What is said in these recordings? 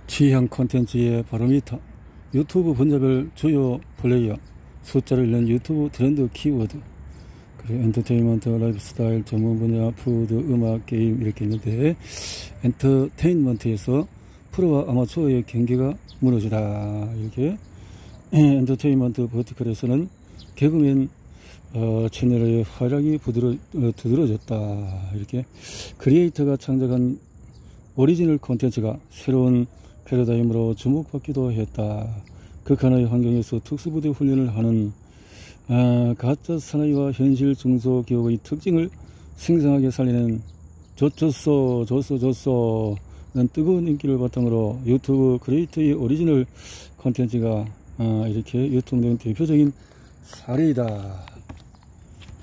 취향 콘텐츠의 바로미터, 유튜브 분야별 주요 플레이어, 숫자를 읽는 유튜브 트렌드 키워드, 그리고 엔터테인먼트, 라이프스타일, 전문 분야, 푸드, 음악, 게임 이렇게 있는데, 엔터테인먼트에서 프로와 아마추어의 경계가 무너지다. 이렇게 엔터테인먼트 버티컬에서는 개그맨 채널의 활약이 두드러졌다. 이렇게 크리에이터가 창작한 오리지널 콘텐츠가 새로운 패러다임으로 주목받기도 했다. 극한의 환경에서 특수부대 훈련을 하는 가짜 사나이와 현실 중소기업의 특징을 생생하게 살리는 줬어 는 뜨거운 인기를 바탕으로 유튜브 크리에이터의 오리지널 콘텐츠가 이렇게 유통된 대표적인 사례이다.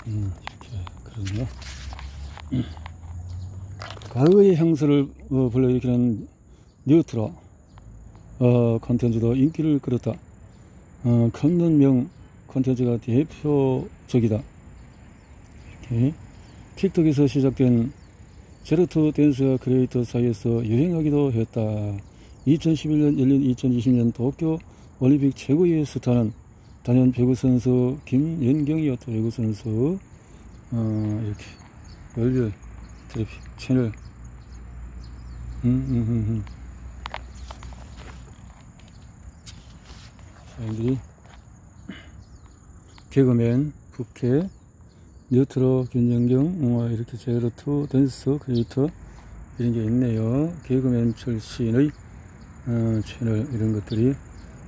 이렇게 그러네요. 과거의 향수를 불러일으키는 뉴트로 콘텐츠도 인기를 끌었다. 컴런명 콘텐츠가 대표적이다. 이렇게 틱톡에서 시작된 제로투 댄스가 크리에이터 사이에서 유행하기도 했다. 2011년 열린 2020년 도쿄 올림픽 최고의 스타는 단연 배구 선수 김연경이었다. 배구 선수 이렇게 월별 트래픽 채널 사람들이 개그맨 부캐 뉴트로 김연경 이렇게 제로투 댄스 크리에이터 이런 게 있네요. 개그맨 출신의 채널 이런 것들이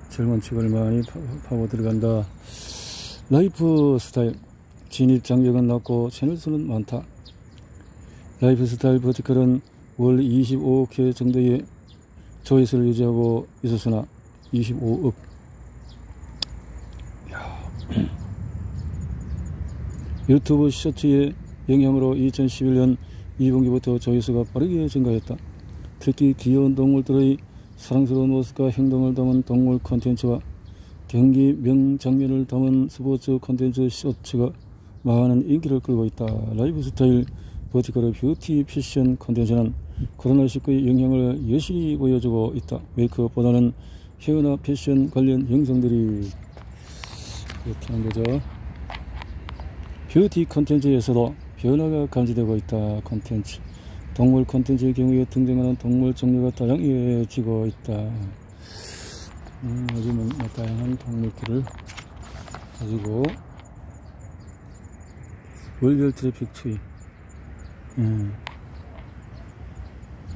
젊은 층을 많이 파고 들어간다. 라이프 스타일 진입 장벽은 낮고 채널 수는 많다. 라이프 스타일 버티컬은 월 25억 회 정도의 조회수를 유지하고 있었으나 25억. 유튜브 쇼츠의 영향으로 2011년 2분기부터 조회수가 빠르게 증가했다. 특히 귀여운 동물들의 사랑스러운 모습과 행동을 담은 동물 콘텐츠와 경기 명장면을 담은 스포츠 콘텐츠 쇼츠가 많은 인기를 끌고 있다. 라이프 스타일 버티컬의 뷰티 패션 콘텐츠는 코로나19의 영향을 여실히 보여주고 있다. 메이크업보다는 헤어나 패션 관련 영상들이 그렇다는 거죠. 뷰티 콘텐츠에서도 변화가 감지되고 있다. 콘텐츠 동물 콘텐츠의 경우에 등장하는 동물 종류가 다양해지고 있다. 요즘은 다양한 동물들을 가지고 월별 트래픽 추이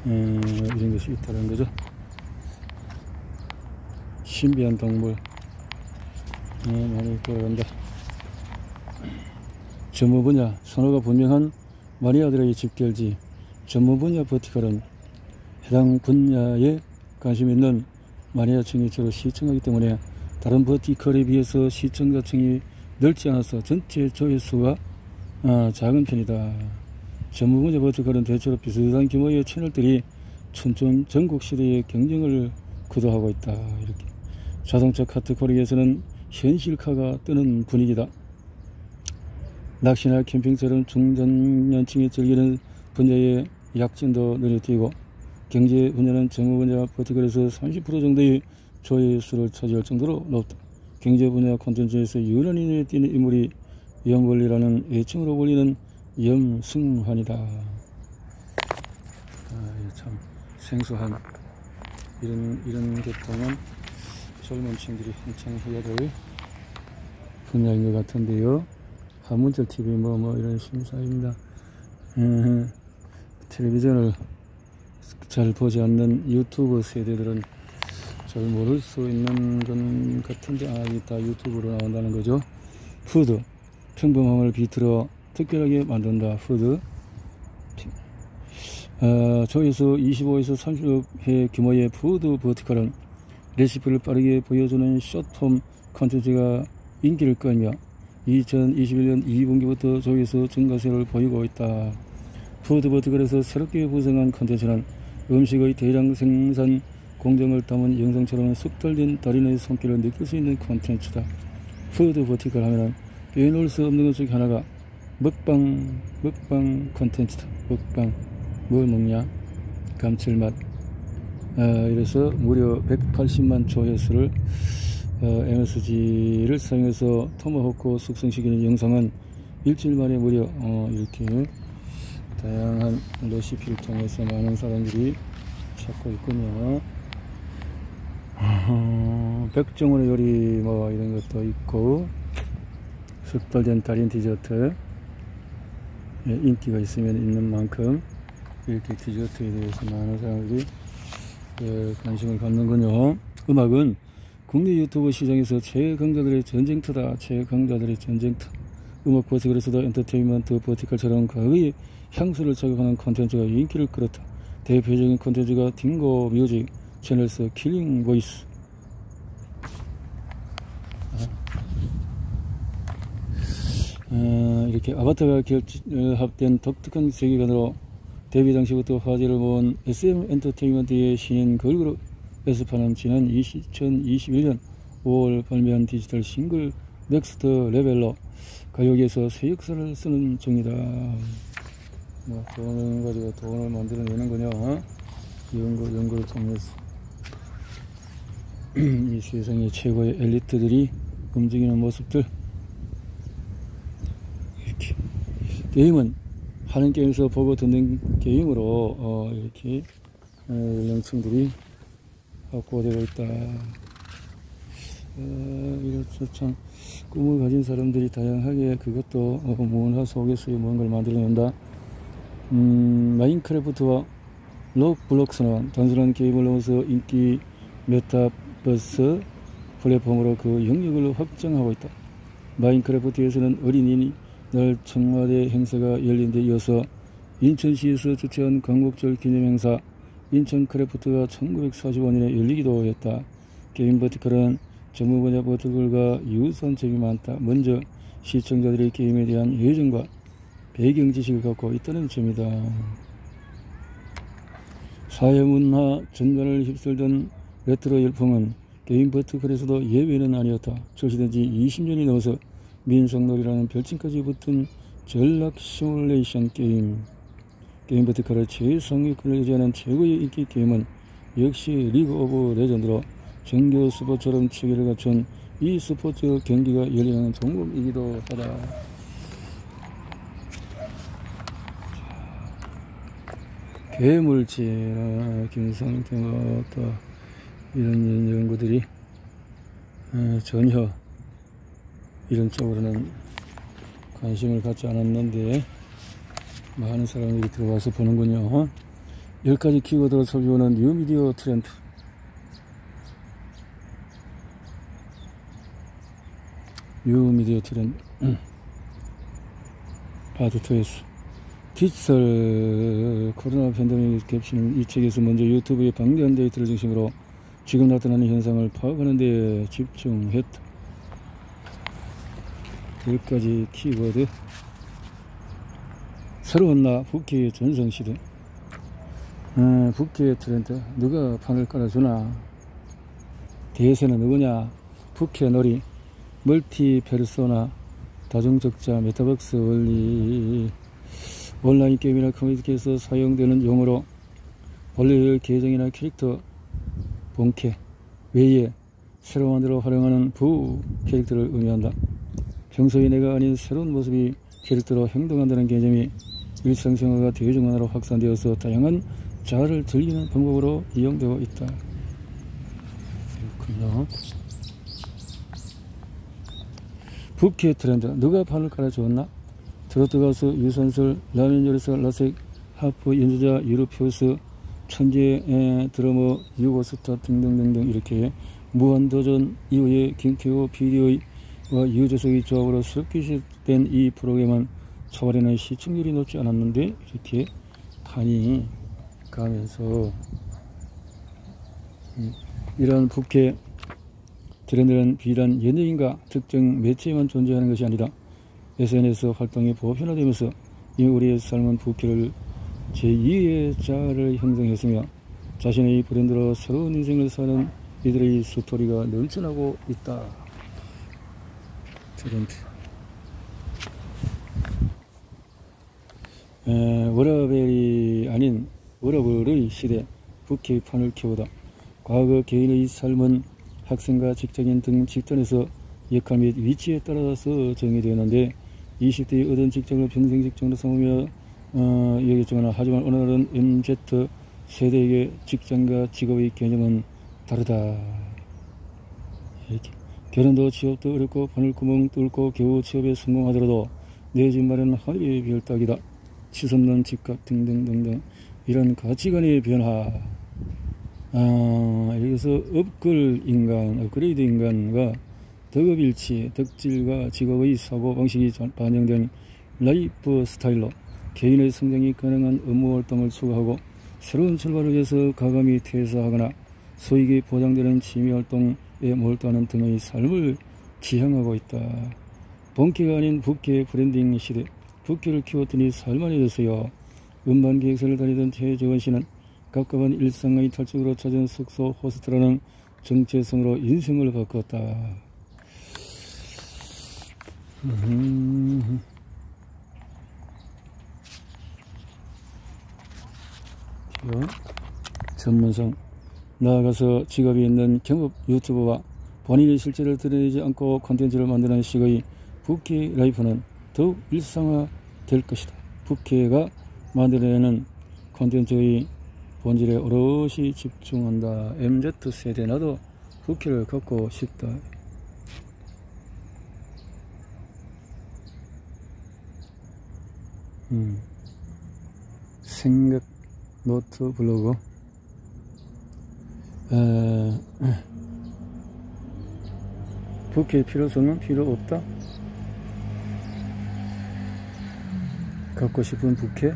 이런 것이 있다는 거죠. 신비한 동물 많이 돌아간다. 전문 분야 선호가 분명한 마니아들의 집결지. 전문 분야 버티컬은 해당 분야에 관심 있는 마니아층이 주로 시청하기 때문에 다른 버티컬에 비해서 시청자층이 넓지 않아서 전체 조회수가 작은 편이다. 전문 분야 버티컬은 대체로 비슷한 규모의 채널들이 춘천 전국 시대의 경쟁을 구도하고 있다. 이렇게 자동차 카테고리에서는 현실카가 뜨는 분위기다. 낚시나 캠핑처럼 중장년층이 즐기는 분야의 약진도 눈에 띄고 경제 분야는 정부 분야 버티컬에서 30% 정도의 조회수를 차지할 정도로 높다. 경제 분야 콘텐츠에서 유난히 눈에 띄는 인물이 염벌리라는 애칭으로 불리는 염승환이다. 참 생소한 이런 것 보면 젊은 층들이 한창 해야 될 분야인 것 같은데요. 한문철 TV 뭐 이런 심사입니다. 텔레비전을 잘 보지 않는 유튜브 세대들은 잘 모를 수 있는 건 같은데 이게 다 유튜브로 나온다는 거죠. 푸드 평범함을 비틀어 특별하게 만든다. 푸드 조회수 25에서 30회 규모의 푸드 버티컬은 레시피를 빠르게 보여주는 숏폼 콘텐츠가 인기를 끌며 2021년 2분기부터 조회수 증가세를 보이고 있다. 푸드 버티컬에서 새롭게 구성한 콘텐츠는 음식의 대량 생산 공정을 담은 영상처럼 숙달된 달인의 손길을 느낄 수 있는 콘텐츠다. 푸드 버티컬 하면은 빼놓을 수 없는 것 중에 하나가 먹방 콘텐츠다. 먹방 뭘 먹냐? 감칠맛 이래서 무려 180만 조회수를 MSG를 사용해서 토마호크 숙성시키는 영상은 일주일 만에 무려 이렇게 다양한 레시피를 통해서 많은 사람들이 찾고 있군요. 백종원의 요리 뭐 이런 것도 있고, 습달된 달인 디저트, 인기가 있으면 있는 만큼 이렇게 디저트에 대해서 많은 사람들이 관심을 갖는군요. 음악은 국내 유튜브 시장에서 최강자들의 전쟁터다. 최강자들의 전쟁터. 음악 버티컬에서도 엔터테인먼트 버티컬처럼 과거의 향수를 자극하는 콘텐츠가 인기를 끌었다. 대표적인 콘텐츠가 딩고 뮤직 채널에서 킬링 보이스. 이렇게 아바타가 결합된 독특한 세계관으로 데뷔 당시부터 화제를 모은 SM 엔터테인먼트의 신인 걸그룹 에스파는 지난 2021년 5월 발매한 디지털 싱글 넥스트 레벨로 가요계에서 새 역사를 쓰는 중이다. 뭐 돈을 가지고 돈을 만들어내는군요. 연구를 통해서 이 세상의 최고의 엘리트들이 움직이는 모습들. 이렇게 게임은 하는 게임에서 보고 듣는 게임으로 이렇게 연령층들이 확보되고 있다. 이렇게 참 꿈을 가진 사람들이 다양하게 그것도 문화 속에서의 뭔가를 만들어낸다. 마인크래프트와 로블록스는 단순한 게임을 넘어서 인기 메타버스 플랫폼으로 그 영역을 확장하고 있다. 마인크래프트에서는 어린이날 청와대 행사가 열린 데 이어서 인천시에서 주최한 광복절 기념행사 인천크래프트가 1945년에 열리기도 했다. 게임 버티컬은 정부 분야 버티컬과 유사한 점이 많다. 먼저 시청자들의 게임에 대한 예정과 배경 지식을 갖고 있다는 점이다. 사회문화 전반을 휩쓸던 레트로 열풍은 게임 버티컬에서도 예외는 아니었다. 출시된 지 20년이 넘어서 민속놀이라는 별칭까지 붙은 전략 시뮬레이션 게임 버티컬의 최상위권을 유지하는 최고의 인기 게임은 역시 리그 오브 레전드로 정규 스포츠처럼 체계를 갖춘 이 스포츠 경기가 열리는 종목이기도 하다. 괴물질, 김성태 또 이런 연구들이 전혀 이런 쪽으로는 관심을 갖지 않았는데 많은 사람들이 들어와서 보는군요. 10가지 키워드로 살펴보는 뉴미디어 트렌드. 뉴미디어 트렌드 파트 2에서 디지털 코로나 팬데믹을 겹치는 이 책에서 먼저 유튜브의 방대한 데이터를 중심으로 지금 나타나는 현상을 파악하는 데 집중했다. 10가지 키워드. 새로운 나 부캐의 전성시대. 부캐의 트렌드. 누가 판을 깔아주나. 대세는 누구냐. 부캐 놀이. 멀티 페르소나. 다중적자. 메타버스 원리. 온라인 게임이나 커뮤니티에서 사용되는 용어로 본래의 계정이나 캐릭터 본캐 외에 새로 만들어 활용하는 부 캐릭터를 의미한다. 평소의 내가 아닌 새로운 모습이 캐릭터로 행동한다는 개념이 일상생활과 대중문화로 확산되어서 다양한 자아를 즐기는 방법으로 이용되고 있다. 그렇군요. 부캐 트렌드. 누가 판을 깔아주었나? 트로트 가수 유선설, 라면 요리사 라섹, 하프 연주자 유로피우스, 천재 드러머 유고스타 등등등등 이렇게 무한도전 이후에 김태호 PD와 유재석의 조합으로 새롭게 시작된 이 프로그램은 초반에는 시청률이 높지 않았는데 이렇게 판이 가면서 이러한 부캐 트렌드는 비단 연예인과 특정 매체에만 존재하는 것이 아니다. SNS 활동이 보편화되면서 이미 우리의 삶은 부캐를 제2의 자아를 형성했으며 자신의 브랜드로 새로운 인생을 사는 이들의 스토리가 넘쳐나고 있다. 트렌드. 워라벨이 아닌 워라벨의 시대. 부캐의 판을 키우다. 과거 개인의 삶은 학생과 직장인 등 집단에서 역할 및 위치에 따라서 정의되었는데 20대에 얻은 직장을 평생 직장으로 삼으며 여겼지만 하지만 어느 날은 MZ 세대에게 직장과 직업의 개념은 다르다. 이렇게. 결혼도 취업도 어렵고 바늘구멍 뚫고 겨우 취업에 성공하더라도 내 집 마련은 하늘의 별 따기다. 치솟는 집값 등등등등 이런 가치관의 변화. 여기서 업그레이드 인간과 덕업일치, 덕질과 직업의 사고방식이 반영된 라이프 스타일로 개인의 성장이 가능한 업무활동을 추구하고 새로운 출발을 위해서 과감히 퇴사하거나 소익이 보장되는 취미활동에 몰두하는 등의 삶을 지향하고 있다. 본캐가 아닌 부캐 브랜딩 시대. 부캐를 키웠더니 살만해졌어요. 음반기획사를 다니던 최재원 씨는 갑갑한 일상의 탈출으로 찾은 숙소 호스트라는 정체성으로 인생을 바꿨다. 전문성. 나아가서 직업이 있는 경업 유튜버와 본인의 실체를 드러내지 않고 콘텐츠를 만드는 식의 부캐 라이프는 더욱 일상화될 것이다. 부캐가 만들어내는 콘텐츠의 본질에 오롯이 집중한다. MZ세대 나도 부캐를 갖고 싶다. 생각 노트 블로그. 부캐의 필요성은 필요 없다. 갖고 싶은 부캐.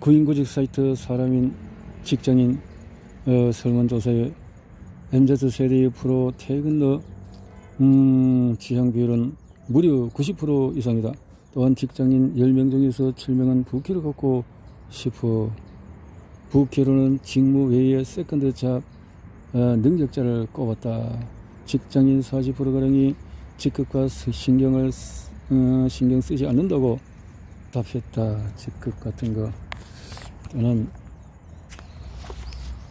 구인구직 사이트 사람인 직장인 설문조사에 MZ세대의 프로 퇴근 지향 비율은 무려 90% 이상이다. 또한 직장인 10명 중에서 7명은 부캐를 갖고 싶어. 부캐로는 직무 외에 세컨드 잡 능력자를 꼽았다. 직장인 40%가량이 직급과 신경 쓰지 않는다고 답했다. 직급 같은 거. 또는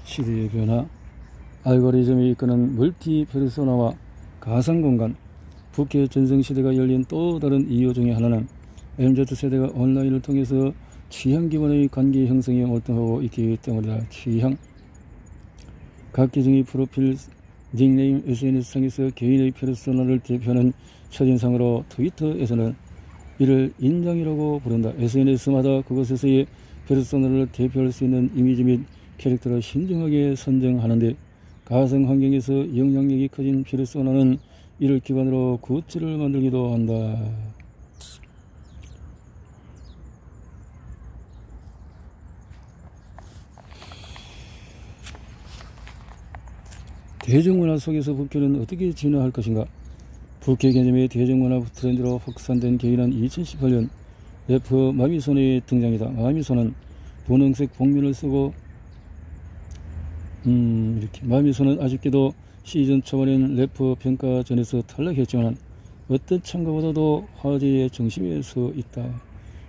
시대의 변화. 알고리즘이 이끄는 멀티 페르소나와 가상공간. 부캐 전성시대가 열린 또 다른 이유 중에 하나는 MZ세대가 온라인을 통해서 취향 기반의 관계 형성에 몰두하고 있기 때문이다. 취향. 각 계정의 프로필, 닉네임, SNS상에서 개인의 페르소나를 대표하는 첫인상으로 트위터에서는 이를 인장이라고 부른다. SNS마다 그곳에서의 페르소나를 대표할 수 있는 이미지 및 캐릭터를 신중하게 선정하는데 가상 환경에서 영향력이 커진 페르소나는 이를 기반으로 굿즈를 만들기도 한다. 대중문화 속에서 부캐는 어떻게 진화할 것인가? 부캐 개념의 대중문화 트렌드로 확산된 계기는 2018년 래퍼 마미손의 등장이다. 마미손은 분홍색 복면을 쓰고 이렇게. 마미손은 아쉽게도 시즌 초반엔 래퍼 평가전에서 탈락했지만 어떤 참가보다도 화제의 중심에 서 있다.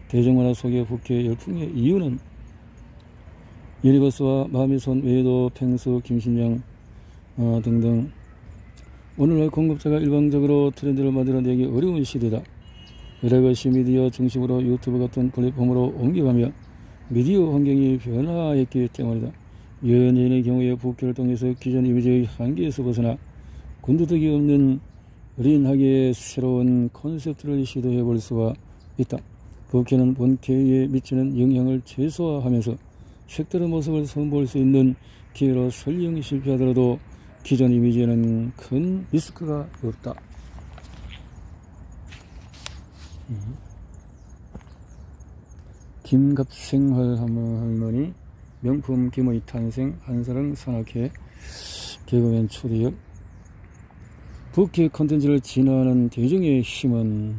대중문화 속의 부캐 열풍의 이유는 유니버스와 마미손 외에도 펭수, 김신영 등등 오늘날 공급자가 일방적으로 트렌드를 만들어내기 어려운 시대다. 여러 가지 미디어 중심으로 유튜브 같은 플랫폼으로 옮겨가며 미디어 환경이 변화했기 때문이다. 연예인의 경우에 부캐를 통해서 기존 이미지의 한계에서 벗어나 군더더기 없는 린하게 새로운 콘셉트를 시도해 볼 수가 있다. 부캐는 본캐에 미치는 영향을 최소화하면서 색다른 모습을 선보일 수 있는 기회로 설령 실패하더라도 기존 이미지에는 큰 리스크가 없다. 김갑생활 할머니, 명품 김의 탄생, 한사랑 산악회, 개그맨 초대역. 부캐 콘텐츠를 진화하는 대중의 힘은